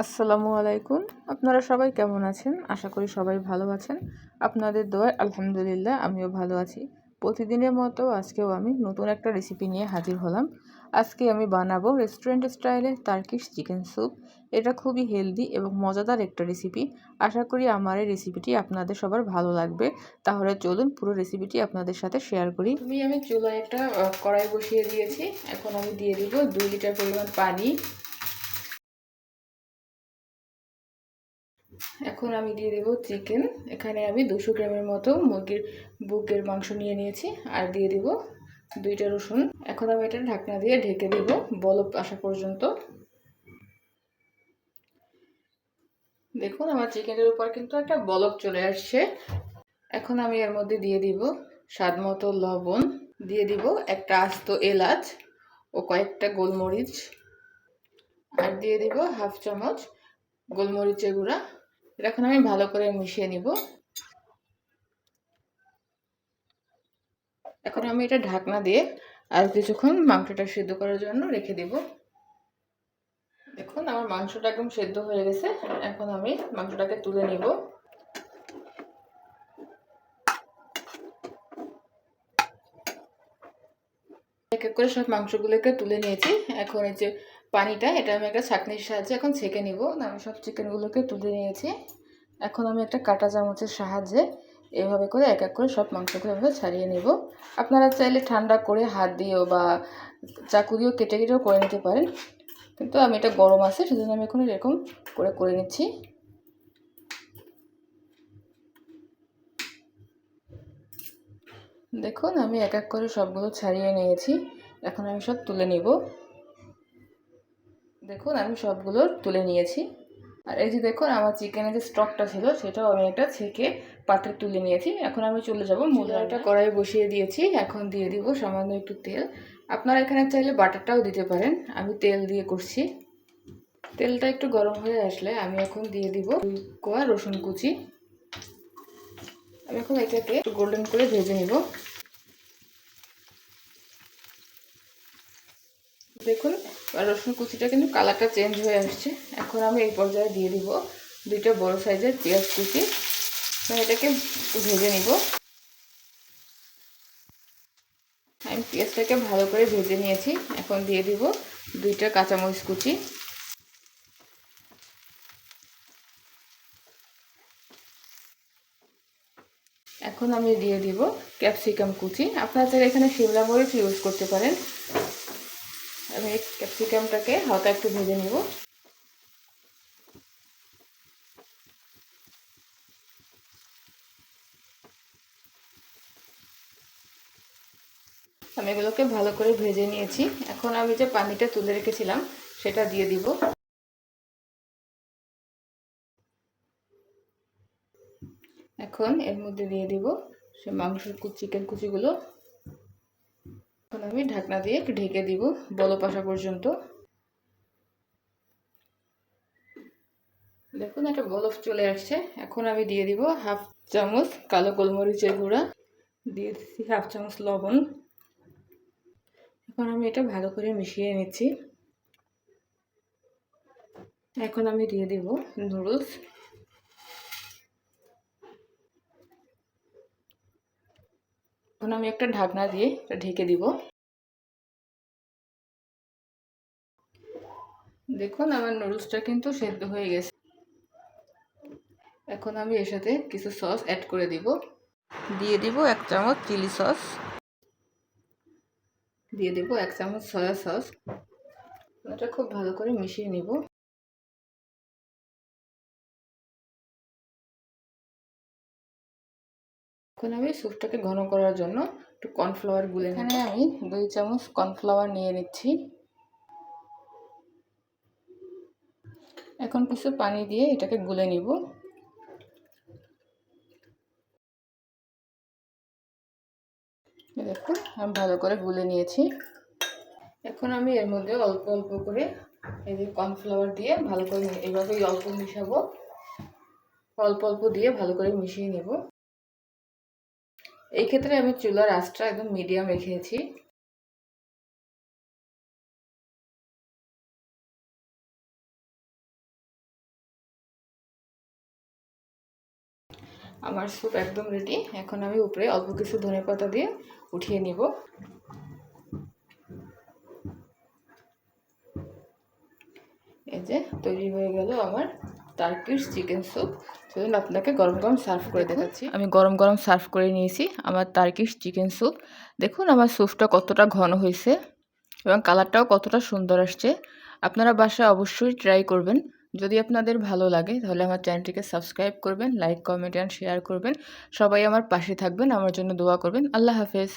আসসালামু আলাইকুম। আপনারা সবাই কেমন আছেন? আশা করি সবাই ভালো আছেন। আপনাদের দোয়ায় আলহামদুলিল্লাহ আমিও ভালো আছি। প্রতিদিনের মতো আজকেও আমি নতুন একটা রেসিপি নিয়ে হাজির হলাম। আজকে আমি বানাবো রেস্টুরেন্ট স্টাইলে টার্কিশ চিকেন স্যুপ। এটা খুবই হেলদি এবং মজাদার একটা রেসিপি। আশা করি আমার এই রেসিপিটি আপনাদের সবার ভালো লাগবে। তাহলে চলুন পুরো রেসিপিটি আপনাদের সাথে শেয়ার করি। আমি চুলায় একটা কড়াই বসিয়ে দিয়েছি। এখন আমি দিয়ে দিব 2 লিটার পরিমাণ পানি। এখন আমি দিয়ে দেব চিকেন। এখানে আমি 200 গ্রামের মতো মুরগির বুকের মাংস নিয়ে নিয়েছি। আর দিয়ে দিব 2টা রসুন। এখন আমি এটা ঢাকনা দিয়ে ঢেকে দেব বলক আসা পর্যন্ত। দেখুন আমার চিকেনের উপর কিন্তু একটা বলক চলে আসছে। এখন আমি এর মধ্যে দিয়ে দিব স্বাদ মতো লবণ, দিয়ে দিব একটা আস্ত এলাচ ও কয়েকটা গোলমরিচ, আর দিয়ে দিব হাফ চামচ গোলমরিচের গুঁড়া। এখন আমি ভালো করে মিশিয়ে নিব। এখন আমি এটা ঢাকনা দিয়ে আর কিছুক্ষণ মাংসটা সিদ্ধ করার জন্য রেখে দেব। দেখুন আমার মাংসটা একদম সিদ্ধ হয়ে গেছে। এখন আমি মাংসটাকে তুলে নিব। এক এক করে সব মাংসগুলোকে তুলে নিয়েছি। এখন এই যে পানিটা, এটা আমি একটা ছাঁকনির সাহায্যে এখন ছেঁকে নিব। আমি সব চিকেনগুলোকে তুলে নিয়েছি। এখন আমি একটা কাঁটা চামচের সাহায্যে এভাবে করে এক এক করে সব মাংসগুলো এভাবে ছাড়িয়ে নেব। আপনারা চাইলে ঠান্ডা করে হাত দিয়েও বা চাকু দিয়েও কেটে কেটেও করে নিতে পারেন, কিন্তু আমি এটা গরম আছে সেজন্য আমি এখন এরকম করে নিচ্ছি। দেখুন আমি এক এক করে সবগুলো ছাড়িয়ে নিয়েছি। এখন আমি সব তুলে নিব। দেখুন আমি সবগুলো তুলে নিয়েছি। আর এই যে দেখুন আমার চিকেনের যে স্টকটা ছিল সেটাও আমি একটা ছেঁকে পাত্রে তুলে নিয়েছি। এখন আমি চলে যাব মূল রান্না। কড়াই বসিয়ে দিয়েছি। এখন দিয়ে দিব সামান্য একটু তেল। আপনারা এখানে চাইলে বাটারটাও দিতে পারেন, আমি তেল দিয়ে করছি। তেলটা একটু গরম হয়ে আসলে আমি এখন দিয়ে দিব 2 কোয়া রসুন কুচি। আমি এখন এটাকে একটু গোল্ডেন করে ভেজে নিব। দেখুন রসুন কুচিটা কিন্তু কালারটা চেঞ্জ হয়ে আসছে। এখন আমি এই পর্যায়ে দিয়ে দিব 2টা বড় সাইজের পেঁয়াজ কুচি। এটাকে ভেজে নিব। আমি পেঁয়াজটাকে ভালো করে ভেজে নিয়েছি। এখন দিয়ে দিব 2টা কাঁচামরিচ কুচি। এখন আমি দিয়ে দিব ক্যাপসিকাম কুচি। আপনারা চাইলে এখানে শিমলা মরিচ ইউজ করতে পারেন। আমি এই ক্যাপসিকামটাকে হালকা একটু ভেজে নিব। আমি এগুলোকে ভালো করে ভেজে নিয়েছি। এখন আমি যে পানিটা তুলে রেখেছিলাম সেটা দিয়ে দিব। এখন এর মধ্যে দিয়ে দিব সে মাংসের চিকেন কুচিগুলো। এখন আমি ঢাকনা দিয়ে ঢেকে দিব বলক আসা পর্যন্ত। দেখুন একটা বলক চলে আসছে। এখন আমি দিয়ে দিব হাফ চামচ কালো গোলমরিচের গুঁড়া, দিয়ে দিচ্ছি হাফ চামচ লবণ। এখন আমি এটা ভালো করে মিশিয়ে নিচ্ছি। এখন আমি দিয়ে দিব নুডলস। এখন আমি একটা ঢাকনা দিয়ে এটা ঢেকে দিব। দেখুন আমার নুডলসটা কিন্তু সেদ্ধ হয়ে গেছে। এখন আমি এর সাথে কিছু সস অ্যাড করে দিব। দিয়ে দিব 1 চামচ চিলি সস, দিয়ে দেব 1 চামচ সয়া সস। এটা খুব ভালো করে মিশিয়ে নিব। এখন আমি স্যুপটাকে ঘন করার জন্য একটু কর্নফ্লাওয়ার গুলে নিব। এখানে আমি 2 চামচ কর্নফ্লাওয়ার নিয়ে নিচ্ছি। এখন কিছু পানি দিয়ে এটাকে গুলে নিব। দেখুন আমি ভালো করে গুলে নিয়েছি। এখন আমি এর মধ্যে অল্প অল্প করে এই যে কর্নফ্লাওয়ার দিয়ে ভালো করে এইভাবেই অল্প মিশাবো। অল্প অল্প দিয়ে ভালো করে মিশিয়ে নেব। এই ক্ষেত্রে আমি চুলার আঁচটা একদম মিডিয়াম রেখেছি। আমার স্যুপ একদম রেডি। এখন আমি উপরে অল্প কিছু ধনেপাতা দিয়ে উঠিয়ে নিব। এই যে তৈরি হয়ে গেল আমার টার্কিশ চিকেন স্যুপ। চলুন আপনাকে গরম গরম সার্ভ করে দেখাচ্ছি। আমি গরম গরম সার্ভ করে নিয়েছি আমার টার্কিশ চিকেন স্যুপ। দেখুন আমার স্যুপটা কতটা ঘন হয়েছে এবং কালারটাও কতটা সুন্দর আসছে। আপনারা বাসায় অবশ্যই ট্রাই করবেন। যদি আপনাদের ভালো লাগে তাহলে আমার চ্যানেলটিকে সাবস্ক্রাইব করবেন, লাইক, কমেন্ট অ্যান্ড শেয়ার করবেন। সবাই আমার পাশে থাকবেন, আমার জন্য দোয়া করবেন। আল্লাহ হাফেজ।